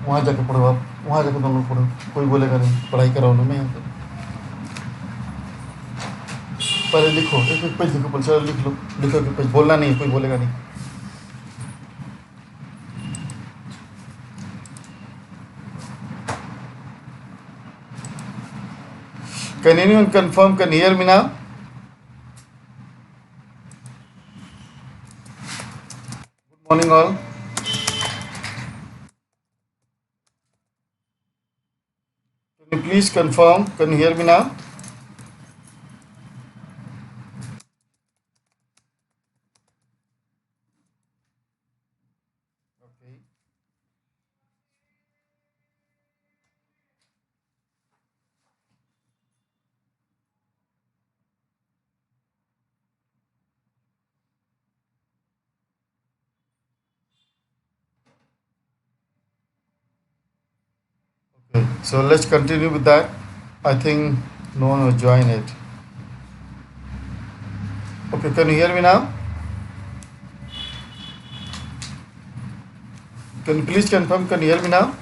वहाँ जाके पढ़ो आप, वहाँ जाके तुम लोग पढ़ो, कोई बोलेगा नहीं, पढ़ाई कराओ ना मैं यहाँ पे। पहले लिखो, एक एक पेज लिखो, पहले चलो लिख लो, लिखो एक पेज, बोलना नहीं, कोई बोलेगा नहीं। Can anyone confirm? Can you hear me now? Good morning all. Can you please confirm? Can you hear me now? Okay. Okay. So let's continue with that. I think no one will join it. Okay. Can you hear me now? Can you please confirm? Can you hear me now?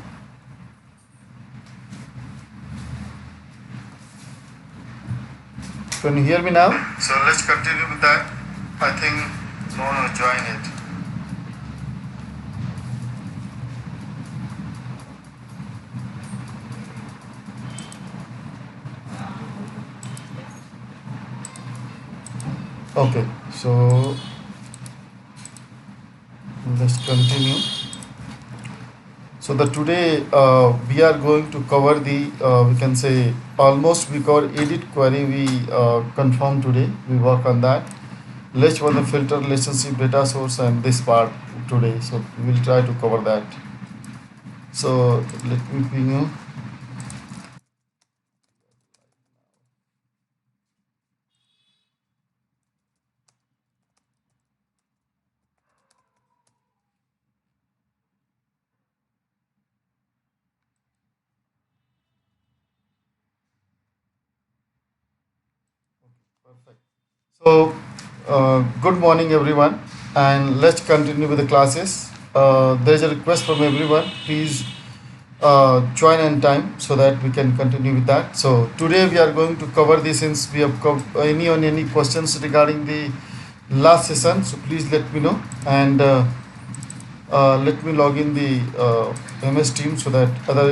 Can you hear me now? So let's continue with that. I think no one will join it. Okay. So let's continue. So the today we are going to cover the we can say almost we cover edit query. We confirm today. We work on that. Let's run the filter relationship data source and this part today. So we will try to cover that. So let me ping you. Perfect. So, good morning, everyone, and let's continue with the classes. There is a request from everyone. Please join in time so that we can continue with that. So today we are going to cover this since we have any questions regarding the last session. So please let me know and let me log in the MS team so that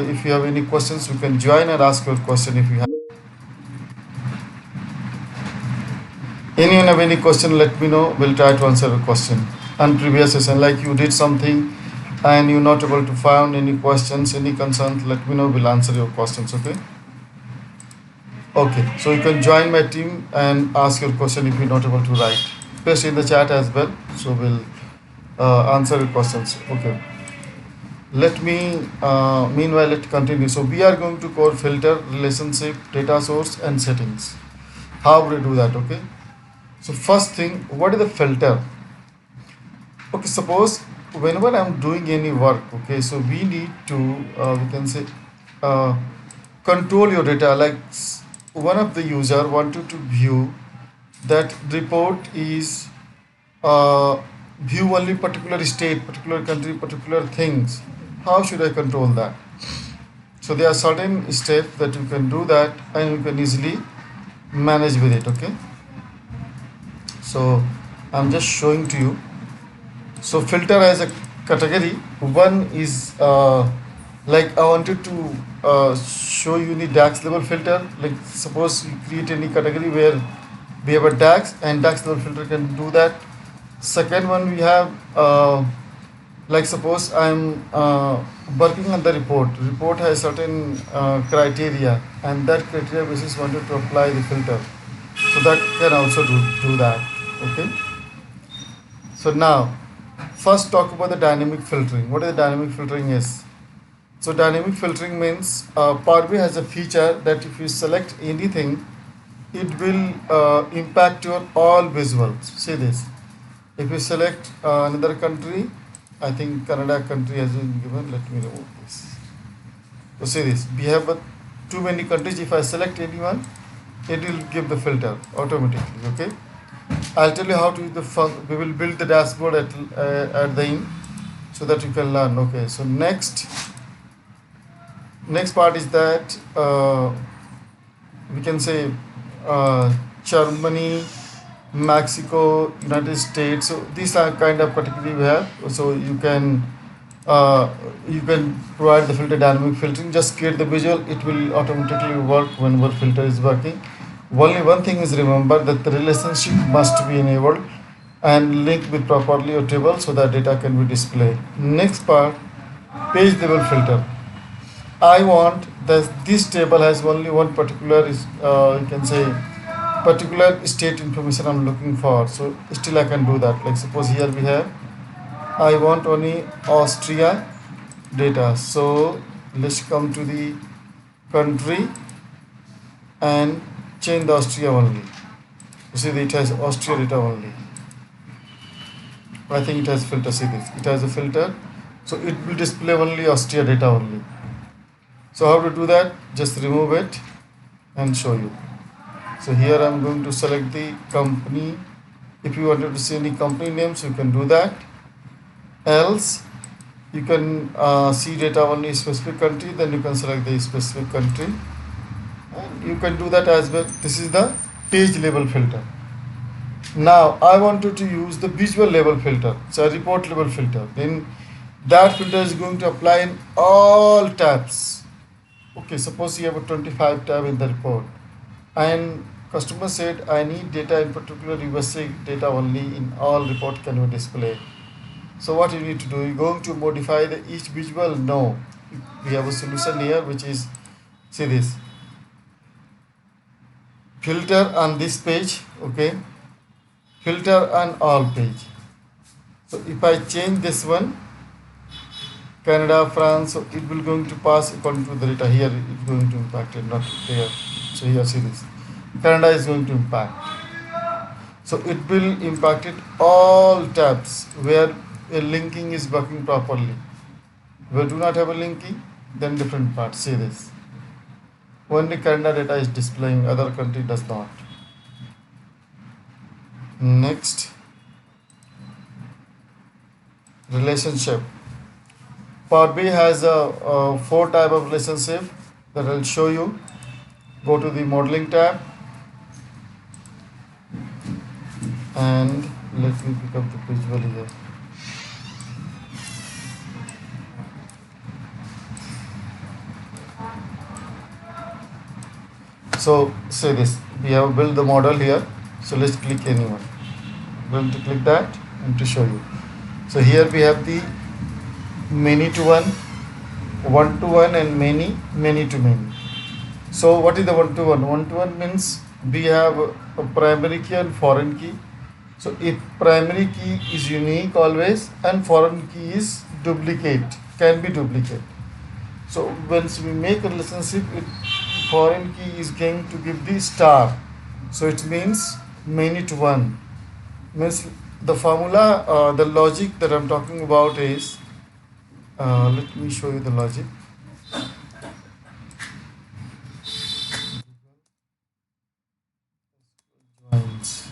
if you have any questions, you can join and ask your question if you have. Anyone have any question, let me know. We'll try to answer the question. And previous session, like you did something and you're not able to find any questions, any concerns, let me know. We'll answer your questions, okay? Okay, so you can join my team and ask your question if you're not able to write. Paste in the chat as well, so we'll answer your questions, okay? Let me, meanwhile, let's continue. So we are going to cover filter, relationship, data source and settings. How we do that, okay? So first thing, what is the filter? Okay, suppose whenever I'm doing any work, okay, so we need to we can say control your data. Like one of the user wanted to view that report is view only particular state, particular country, particular things. How should I control that? So there are certain steps that you can do that and you can easily manage with it, okay? So I'm just showing to you. So filter as a category, one is like I wanted to show you the DAX level filter. Like suppose you create any category where we have a DAX and DAX level filter can do that. Second one we have like suppose I'm working on the report. Report has certain criteria and that criteria basis wanted to apply the filter. So that can also do that. Okay. So now first talk about the dynamic filtering. What is the dynamic filtering is? So dynamic filtering means Power BI has a feature that if you select anything, it will impact your all visuals. See this. If you select another country, I think Canada country has been given. Let me remove this. So see this. We have too many countries. If I select anyone, it will give the filter automatically. Okay. I'll tell you how to use the we will build the dashboard at the end so that you can learn. Okay, so next Next part is that we can say Germany, Mexico, United States. So these are kind of category we have. So uh, you can provide the filter dynamic filtering. Just create the visual. It will automatically work whenever filter is working. Only one thing is remember that the relationship must be enabled and linked with properly your table so that data can be displayed. Next part, page level filter. I want that this table has only one particular you can say particular state information I'm looking for. So still I can do that. Like suppose here we have I want only Austria data. So let's come to the country and change the Austria only. You see it has Austria data only. I think it has filter. See this. It has a filter. So it will display only Austria data only. So how to do that? Just remove it and show you. So here I am going to select the company. If you wanted to see any company names, you can do that. Else, you can see data only specific country. Then you can select the specific country. And you can do that as well. This is the page level filter. Now I wanted to use the visual level filter. So a report level filter. Then that filter is going to apply in all tabs. Okay, suppose you have a 25 tab in the report and customer said I need data in particular USA data only in all report can you display. So what you need to do, you're going to modify the each visual? No, we have a solution here which is, see this, filter on this page, okay, filter on all page. So if I change this one, Canada, France, so it will going to pass according to the data. Here it is going to impact it, not here. So here see this. Canada is going to impact. So it will impact it all tabs where a linking is working properly. Where do not have a linking, then different parts. See this. Only Canada data is displaying, other country does not. Next, relationship. Power BI has a 4 type of relationship that I'll show you. Go to the modeling tab and let me pick up the visual here. So say this, we have built the model here. So let's click anyone. I'm going to click that and to show you. So here we have the many to one to one and many to many. So what is the one to one? One to one means we have a primary key and foreign key. So if primary key is unique always and foreign key is duplicate, can be duplicate. So once we make a relationship, foreign key is going to give the star. So it means many to one. Means the formula, the logic that I'm talking about is, let me show you the logic. Joins.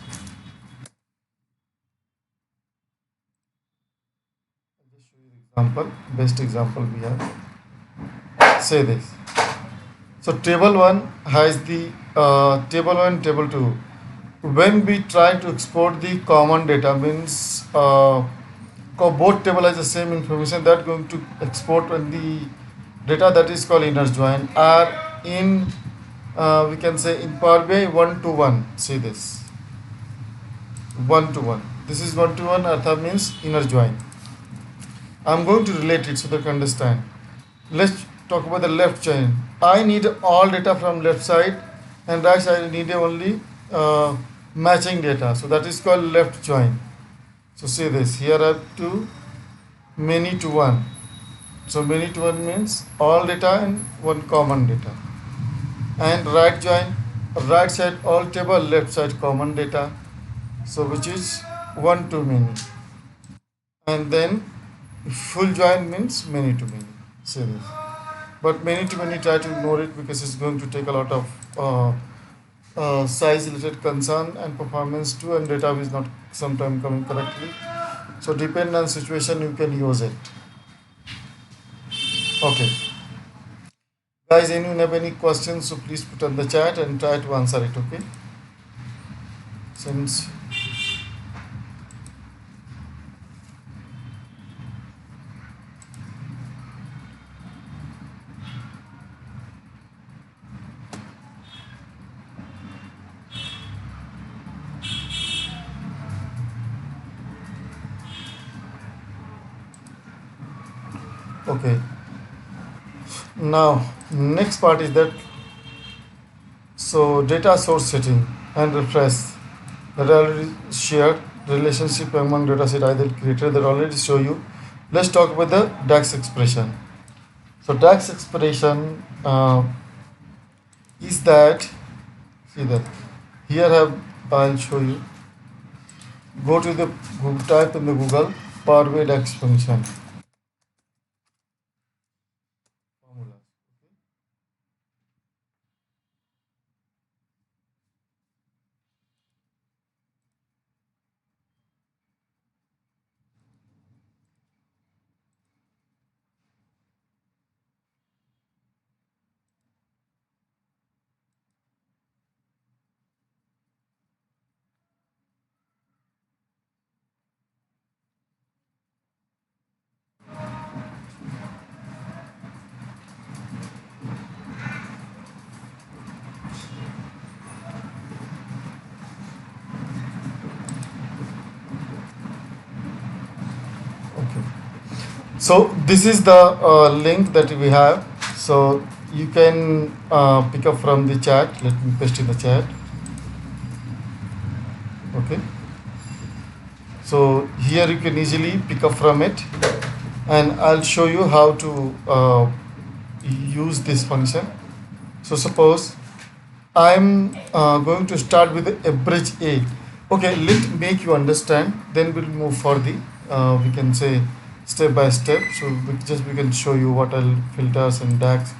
I'll just show you the example. Best example we have. Say this. So table 1 has the table 1, table 2. When we try to export the common data, means both table has the same information, that going to export when the data that is called inner join are in we can say in Power BI 1 to 1. See this, 1 to 1. This is 1 to 1. Artha means inner join. I'm going to relate it so that you understand. Let's talk about the left join. I need all data from left side and right side I need only matching data. So that is called left join. So see this, here I have two many to one. So many to one means all data and one common data. And right join, right side all table, left side common data. So which is one to many. And then full join means many to many. See this. But many to many, try to ignore it because it's going to take a lot of size related concern and performance too, and data is not sometime coming correctly. So depending on situation you can use it. Okay. Guys, anyone have any questions, so please put on the chat and try to answer it, okay? Since okay, now next part is that, so data source setting and refresh that I already shared, relationship among dataset either created that already show you. Let's talk about the DAX expression. So DAX expression is that, see that here have, I'll show you. Go to the Google, type in the Google Power BI DAX function formula. Okay. So this is the link that we have. So you can pick up from the chat. Let me paste in the chat. Okay. So here you can easily pick up from it, and I'll show you how to use this function. So suppose I'm going to start with the average A. Okay, let make you understand. Then we'll move for the we can say step by step. So we can show you what are filters and DAX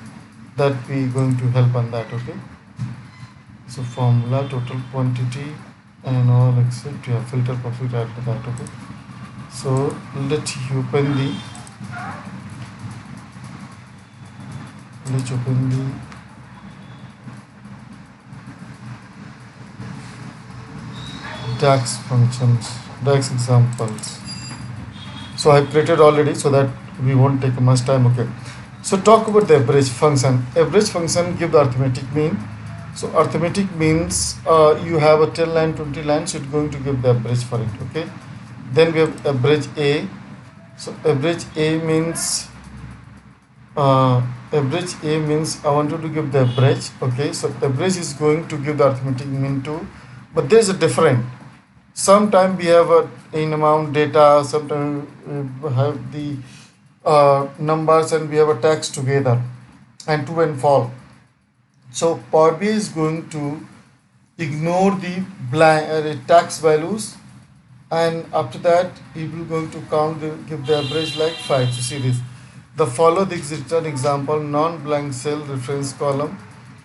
that we going to help on that. Okay. So formula, total quantity, and all except filter perfect after that. Okay. So let's open the DAX functions, DAX examples. So I created already so that we won't take much time. Okay. So talk about the average function. Average function give the arithmetic mean. So arithmetic means you have a 10 line, 20 lines, so it's going to give the average for it. Okay. Then we have average A. So average A means I wanted to give the average. Okay. So average is going to give the arithmetic mean too, but there is a different. Sometimes we have a in amount data, sometimes we have the numbers, and we have a text together and true and false. So Power BI is going to ignore the blank text values, and after that it will going to give the average like 5. So see this, the follow the existing example non-blank cell reference column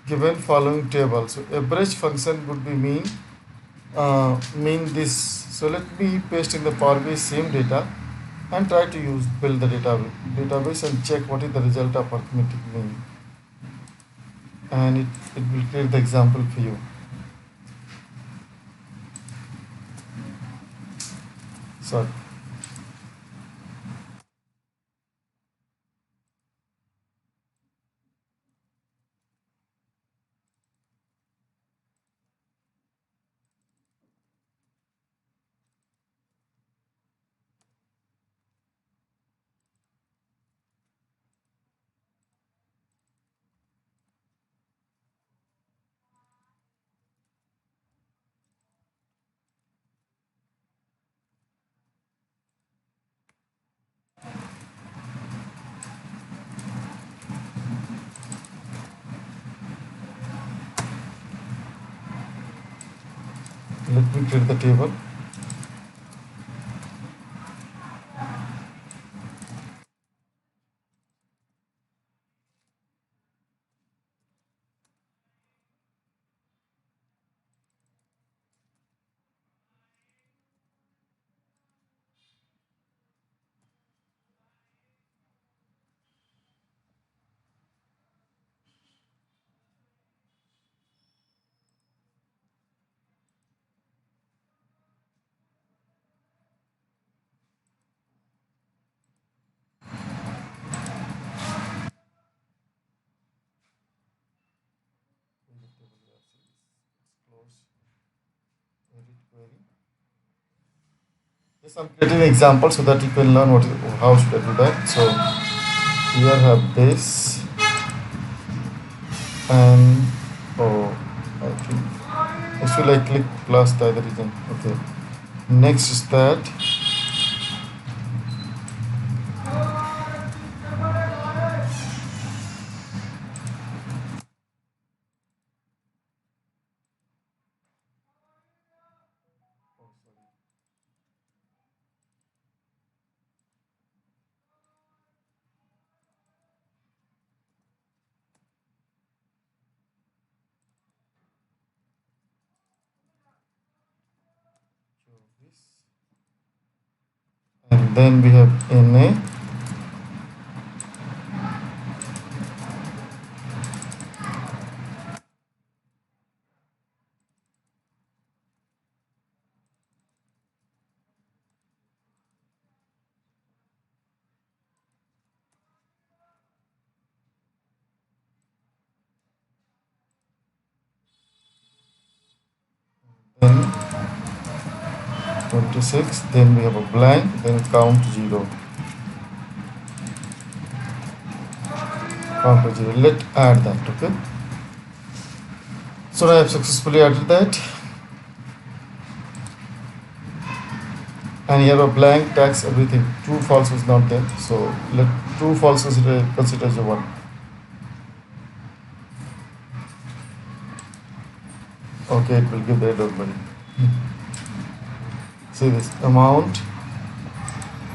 given following table. So average function would be mean this. So let me paste in the Power BI same data and try to build the database and check what is the result of arithmetic mean, and it will create the example for you. Sorry. Let me create the table. query. Yes, I'm creating an example so that you can learn how should I do that. So here have this and oh, I think actually I click plus the other region. Okay. Next is that this, and then we have NA. Then 26, then we have a blank, then count 0. Count by 0. Let's add that, okay? So I have successfully added that. And here a blank tags everything. True, false is not there. So let true, false is considered as a 1. Okay, it will give the error money. See this amount,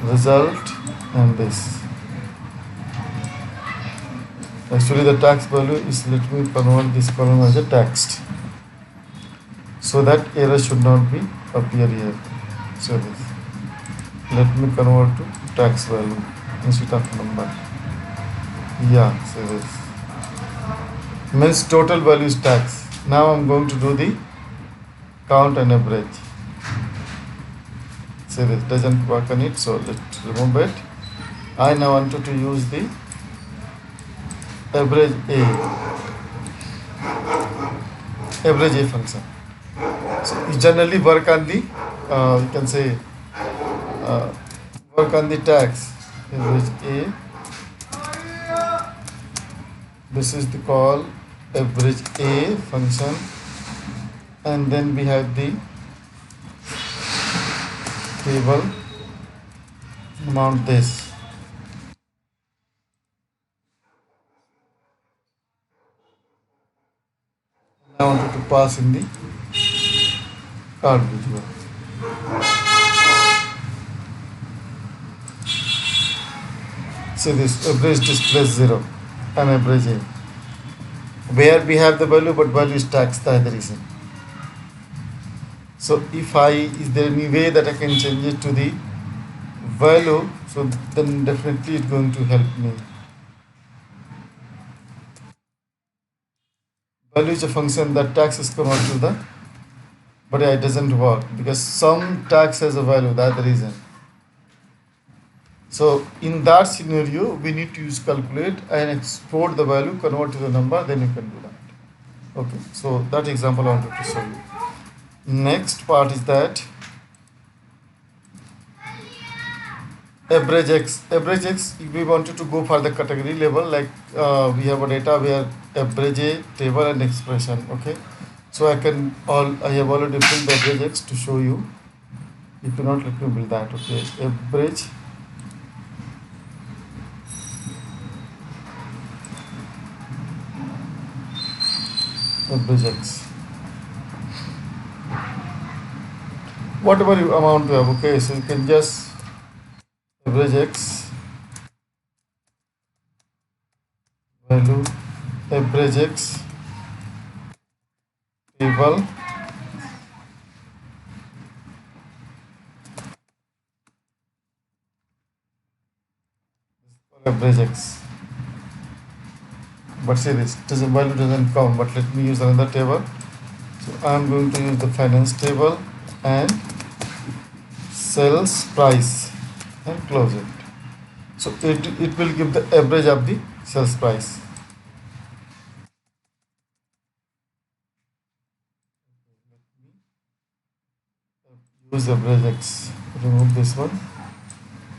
result, and this. Actually, the tax value is, let me convert this column as a text, so that error should not be appear here. So this. Let me convert to tax value instead of number. Yeah, so this means total value is tax. Now I'm going to do the count and average. See this doesn't work on it, so let's remove it. I now wanted to use the average A function. So you generally work on the you can say work on the tax average A. This is the call average A function, and then we have the table amount this. I wanted to pass in the card visual. See this average displays 0 and average A. Where we have the value, but value is taxed, the other reason. So if is there any way that I can change it to the value, so then definitely it's going to help me. Value is a function that tax is converted to the, but it doesn't work because some tax has a value, that's the reason. So in that scenario, we need to use calculate and export the value, convert to the number, then you can do that. Okay, so that example I wanted to show you. Next part is that average X. Average X, if we wanted to go for the category level, like we have a data where average A, table and expression. Okay, so I have already built the average X to show you. If you not, let me build that. Okay, average X. Whatever amount you have, okay, so you can just average X value average X table average X. But see this value doesn't come, but let me use another table. So I am going to use the finance table and sales price and close it. So it will give the average of the sales price. use average x. Remove this one,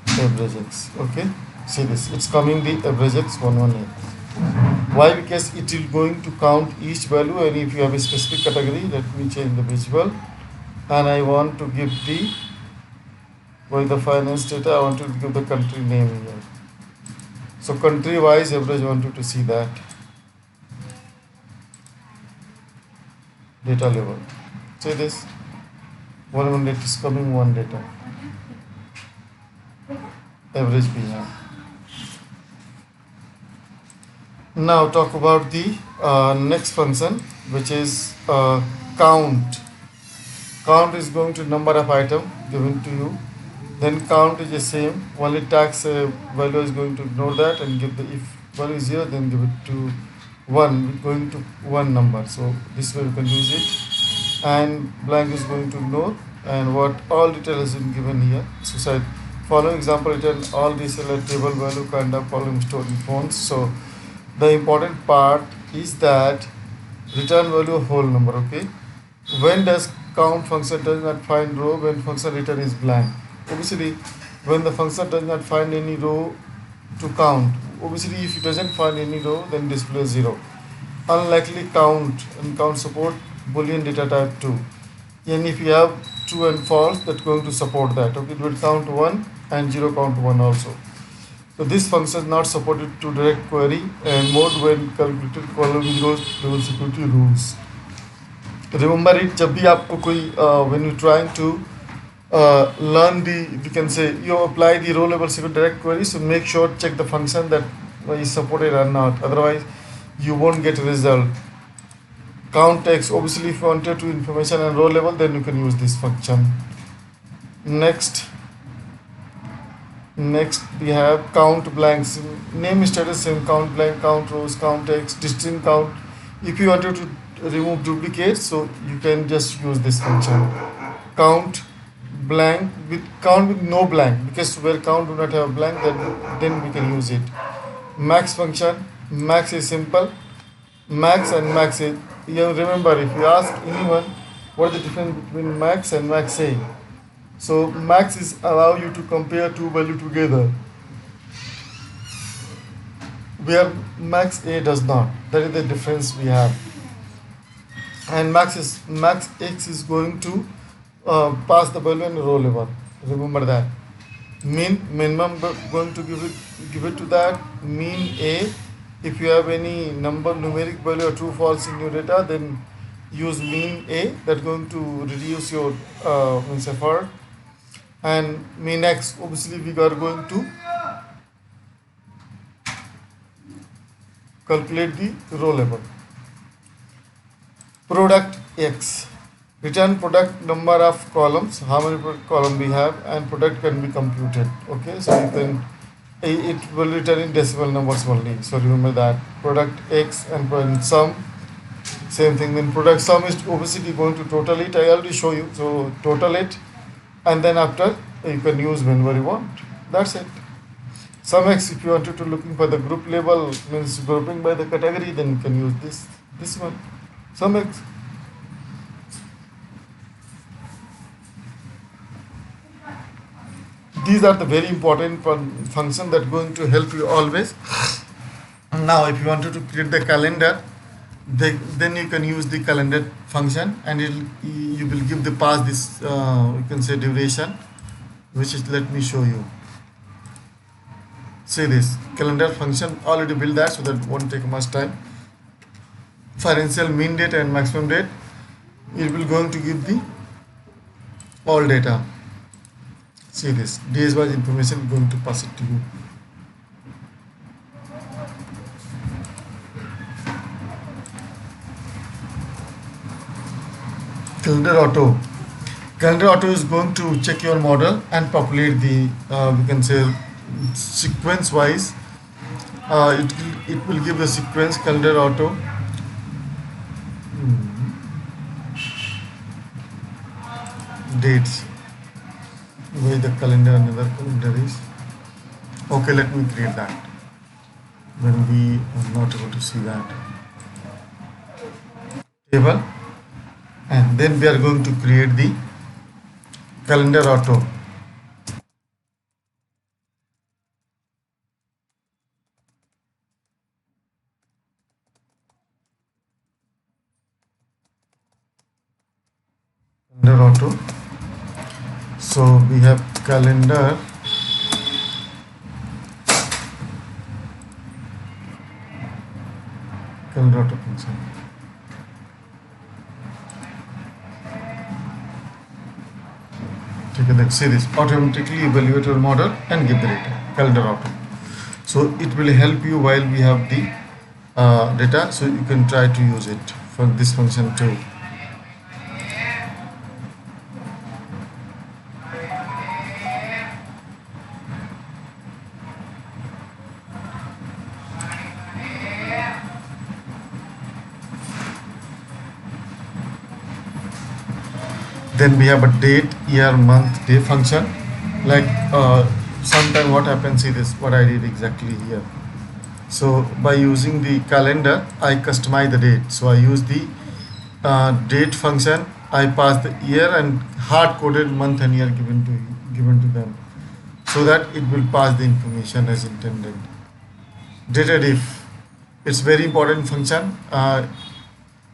average x. Okay, see this, it's coming the average x 118. Why? Because it is going to count each value, and if you have a specific category, let me change the visual, and I want to give the, by the finance data, I want to give the country name here. So country wise average, I want you to see that data level. See this, 118 is coming one data, average we have. Now talk about the next function, which is count. Count is going to number of item given to you. Then count is the same. Only tax value is going to ignore that and give the, if value is 0, then give it to 1, going to one number. So this way you can use it. And blank is going to ignore. And what all detail has been given here. So side following example, return all these table value kind of column stored in fonts. So the important part is that return value whole number. Okay, when does count function does not find row? When function return is blank. Obviously when the function does not find any row to count, obviously if it doesn't find any row, then display 0. Unlikely count, and count support boolean data type 2, and if you have true and false, that's going to support that. Okay, it will count 1 and 0 count 1 also. So this function is not supported to direct query and mode when calculated column rows level security rules. Remember it, जब भी आपको कोई when you trying to learn the, you can say you apply the row level security direct query, so make sure check the function that is supported or not, otherwise you won't get a result. Count text, obviously if you wanted to information and row level, then you can use this function. Next we have count blanks, name status same, count blank, count rows, count text, distinct count. If you wanted to remove duplicates, so you can just use this function. Count blank with count with no blank, because where count do not have blank, then we can use it. Max function, max is simple, max and max is, you remember if you ask anyone what is the difference between max and max A, so max is allow you to compare two values together, where max A does not. That is the difference we have. And max X is going to pass the value in row level. Remember that. Minimum going to give it to that. Mean A. If you have any number, numeric value or true false in your data, then use mean A. That's going to reduce your effort. And mean X, obviously we are going to calculate the row level. Product X, return product number of columns, how many columns we have, and product can be computed. Okay, so you can, it will return in decimal numbers only, so remember that. Product X and sum, same thing. Then product sum is obviously going to total it, I already show you, so total it, and then after you can use whenever you want. That's it. Sum X, if you wanted to looking for the group level, means grouping by the category, then you can use this one, sum X. These are the very important function that going to help you always. Now if you wanted to create the calendar, then you can use the calendar function, and you will give the pass this you can say duration, which is, let me show you. See this calendar function, already built that, so that won't take much time. Financial mean date and maximum date, it will going to give the all data. See this days wise information going to pass it to you. Calendar auto is going to check your model and populate the we can say sequence wise. It will give the sequence calendar auto. Dates, where the calendar, another calendar is. Okay, let me create that when we are not able to see that table, and then we are going to create the calendar auto. Calendar auto. So we have calendar auto function. Okay, let's see this. Automatically evaluate your model and give the data. Calendar auto. So it will help you while we have the data. So you can try to use it for this function too. Then we have a date, year, month, day function. Like sometime what happens, see this, what I did exactly here. So by using the calendar, I customize the date. So I use the date function. I pass the year and hard-coded month and year given to them, so that it will pass the information as intended. Data diff, it's very important function.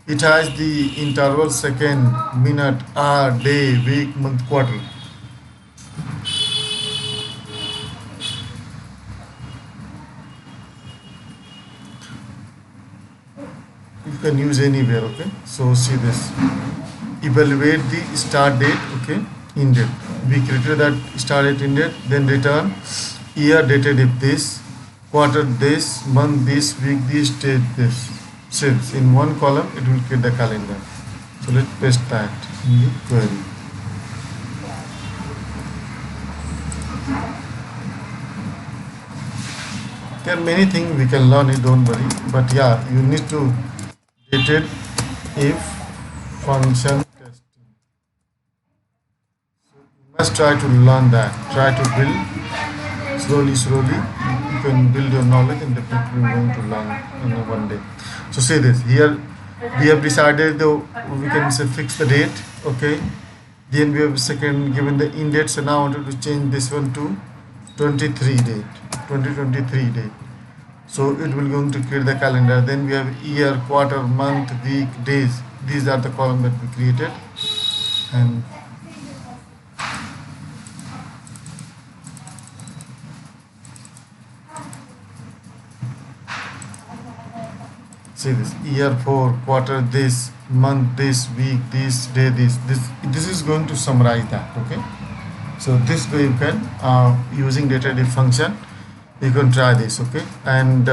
It has the interval second, minute, hour, day, week, month, quarter. You can use anywhere, okay? So see this. Evaluate the start date, okay? End date. We created that start date, end date, then return year dated if this, quarter this, month this, week this, date this. Since in one column it will create the calendar. So let's paste that in the query. There are many things we can learn it, don't worry. But yeah, you need to dated if function testing. So you must try to learn that. Try to build slowly. You can build your knowledge and definitely you're going to learn in one day. So see this, here we have decided we can say fix the date, okay? Then we have second given the end date. So now I wanted to change this one to 2023 date. So it will going to create the calendar. Then we have year, quarter, month, week, days. These are the column that we created. And see this, year 4, quarter this, month this, week this, day this is going to summarize that, okay? So this way you can using data diff function you can try this, okay? And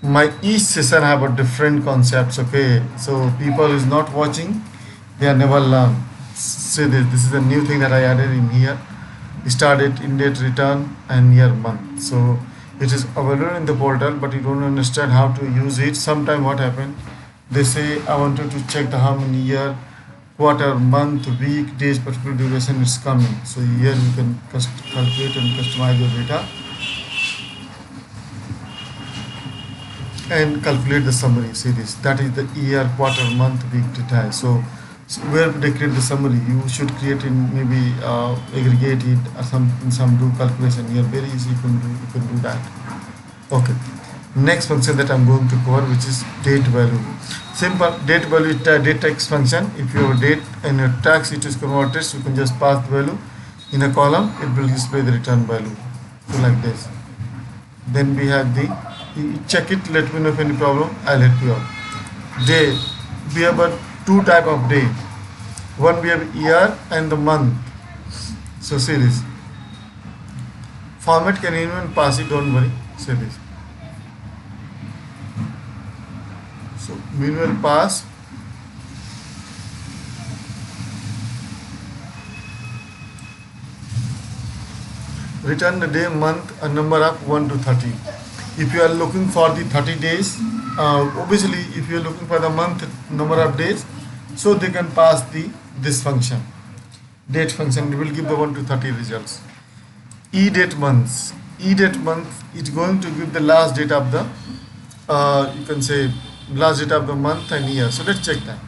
my each session have a different concepts, okay? So people is not watching, they are never learn. See this is a new thing that I added in here. Start date, end date, return, and year, month. So it is available in the portal, but you don't understand how to use it. Sometime what happened, they say I wanted to check the how many year, quarter, month, week, days, particular duration is coming. So here you can calculate and customize your data and calculate the summary. See this, that is the year, quarter, month, week, data. So where they create the summary, you should create in maybe aggregate it or some do calculation here. Very easy, you can do that. Okay. Next function that I'm going to cover, which is date value. Simple date value date text function. If your date and your text it is converted, so you can just pass the value in a column. It will display the return value. So like this. Then we have the check it. Let me know if any problem. I'll help you out. Day. We have two type of day. One we have year and the month. So see this. Format can even pass it. Don't worry. See this. So we will pass return the day, month, a number of 1 to 30. If you are looking for the 30 days, obviously if you are looking for the month number of days, so they can pass this function, date function. It will give the 1 to 30 results. E-date months. E-date month is going to give the last date of the you can say last date of the month and year. So let's check that.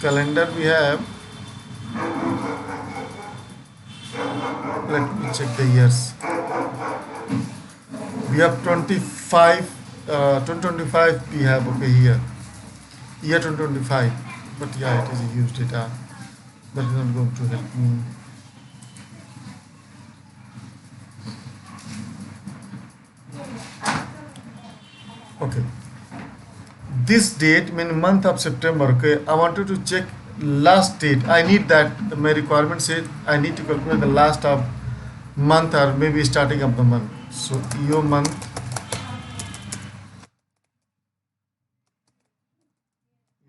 calendar we have, let me check the years. We have 25, 2025 we have, okay, here, year 2025, but yeah, it is a huge data. That is not going to help me. Okay, this date mean month of September. Okay, I wanted to check last date. I need that. My requirement said I need to calculate the last of month or maybe starting of the month. So your month,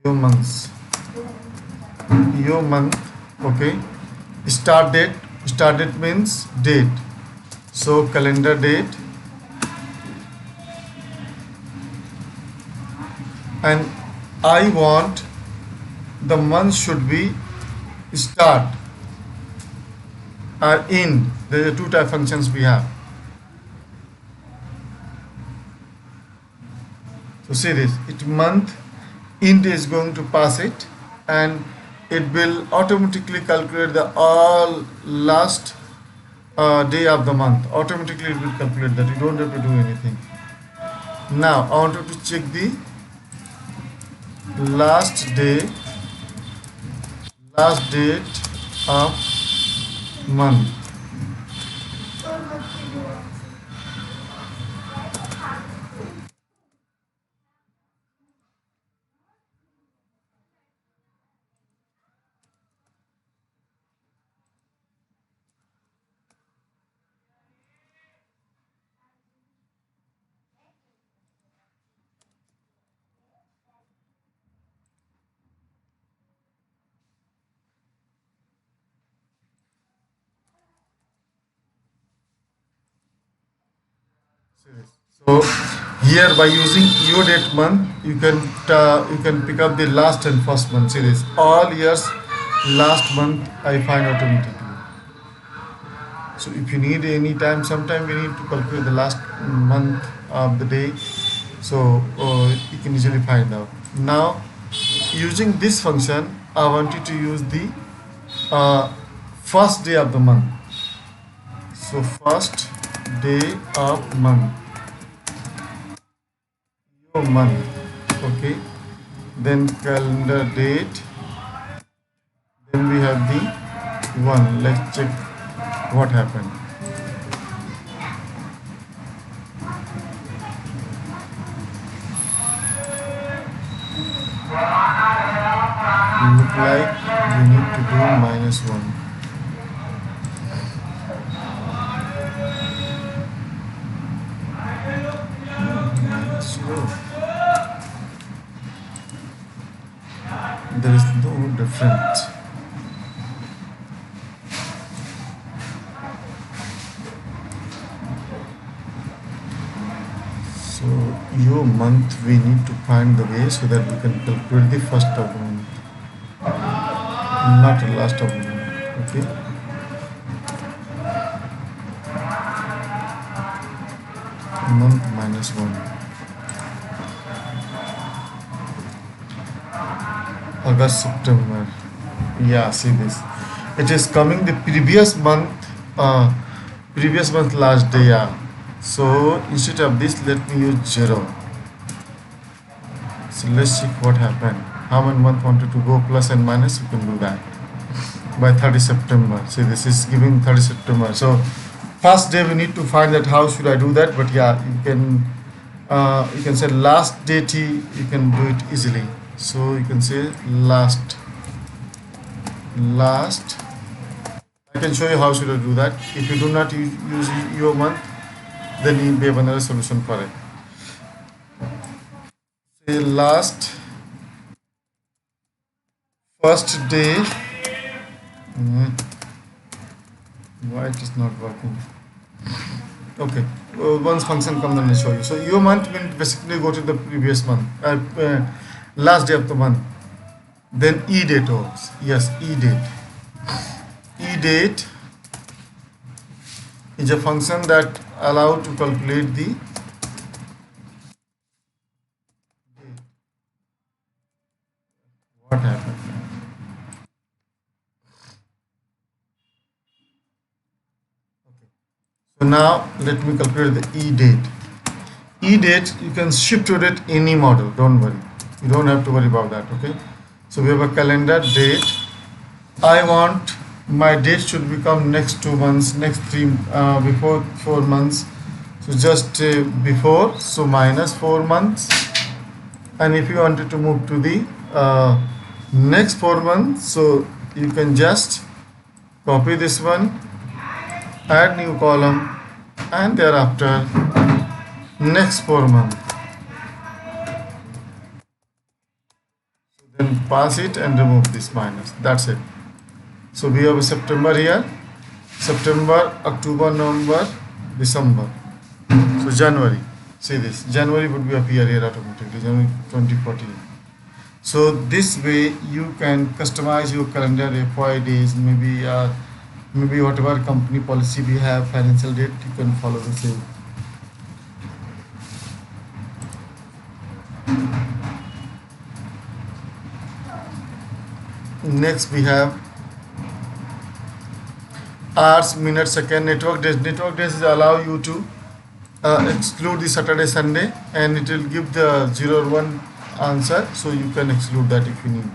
your months, your month. Okay, start date. Start date means date. So calendar date, and I want the month should be start or end. There are two type functions we have. So see this, it month end is going to pass it, and it will automatically calculate the all last day of the month. Automatically it will calculate that. You don't have to do anything. Now I wanted to check the last day, last date of month. So here by using your date month, you can pick up the last and first month. See this, all years last month I find automatically. So if you need any time, sometime we need to calculate the last month of the day. So you can easily find out. Now using this function, I want you to use the first day of the month. So first day of month, your month, okay. Then calendar date. Then we have the one. Let's check what happened. Look like we need to do -1. Slow. There is no difference. So your month we need to find the way so that we can calculate the first of the month, not the last of the month. Okay. Month -1. August, September. Yeah, see this. It is coming the previous month last day. Yeah. So instead of this, let me use 0. So let's check what happened. How many month wanted to go plus and minus? You can do that by 30 September. See, this is giving 30 September. So first day we need to find that how should I do that. But yeah, you can say last date. You can do it easily. So you can say last. I can show you how should I do that. If you do not use your month, then you may have another solution for it. Say last first day. Why it is not working? Okay, once function comes, then I'll show you. So your month will basically go to the previous month, last day of the month. Then e date also. Yes, e date. E date is a function that allows to calculate the date. What happened? now let me calculate the e-date. E-date, you can shift to it any model, don't worry, you don't have to worry about that. Okay, so we have a calendar date. I want my date should become next 2 months, next before 4 months, so just before, so minus 4 months. And if you wanted to move to the next 4 months, so you can just copy this one, add new column, and thereafter next 4 months, then pass it and remove this minus. That's it. So we have a September here, September, October, November, December. So January, see this, January would be appear here automatically, January 2014. So this way you can customize your calendar, FY days, maybe whatever company policy we have, financial date, you can follow the same. Next we have hours, minutes, second, network days. Network days allow you to exclude the Saturday, Sunday, and it will give the 0 or 1 answer, so you can exclude that if you need.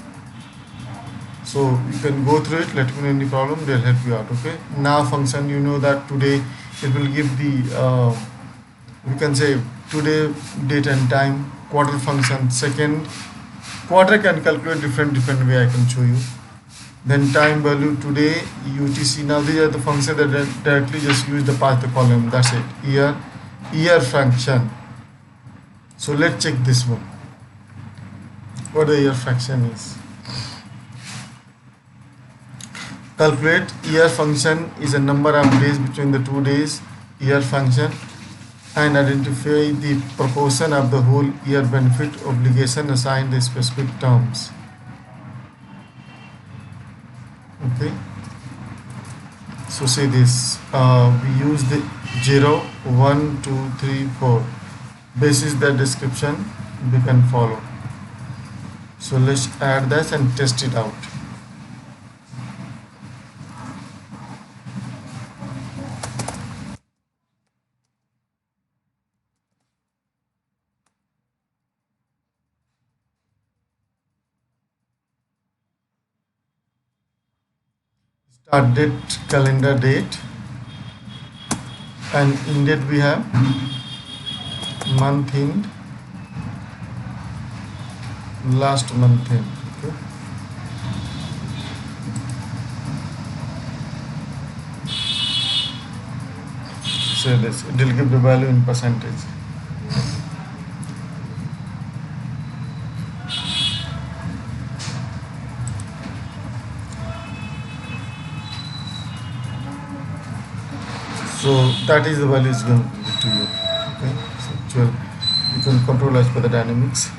So you can go through it, let me know any problem, they'll help you out. Okay, now function, you know that today it will give the we can say today, date and time. Quarter function, second quarter can calculate different way, I can show you. Then time value, today, UTC. Now these are the functions that directly just use the path the column. That's it. Year function. So let's check this one. What the year fraction is. Calculate year function is a number of days between the 2 days. Year function, and identify the proportion of the whole year benefit obligation assigned the specific terms. Okay, so see this, we use the 0, 1, 2, 3, 4. This is the description we can follow. So let's add this and test it out. Start date, calendar date, and in date we have month end, last month end. Okay, so this, it will give the value in percentage. So that is the value is going to give to you. Okay, so actual, you can control as per the dynamics.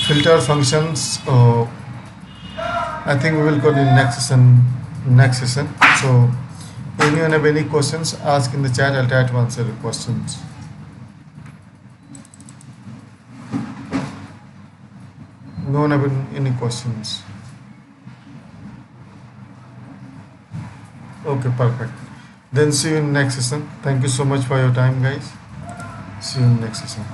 Filter functions, I think we will go to the next session. So anyone have any questions, ask in the chat, I'll try to answer the questions. No one have any questions? Okay, perfect. Then see you in next session. Thank you so much for your time, guys. See you in next session.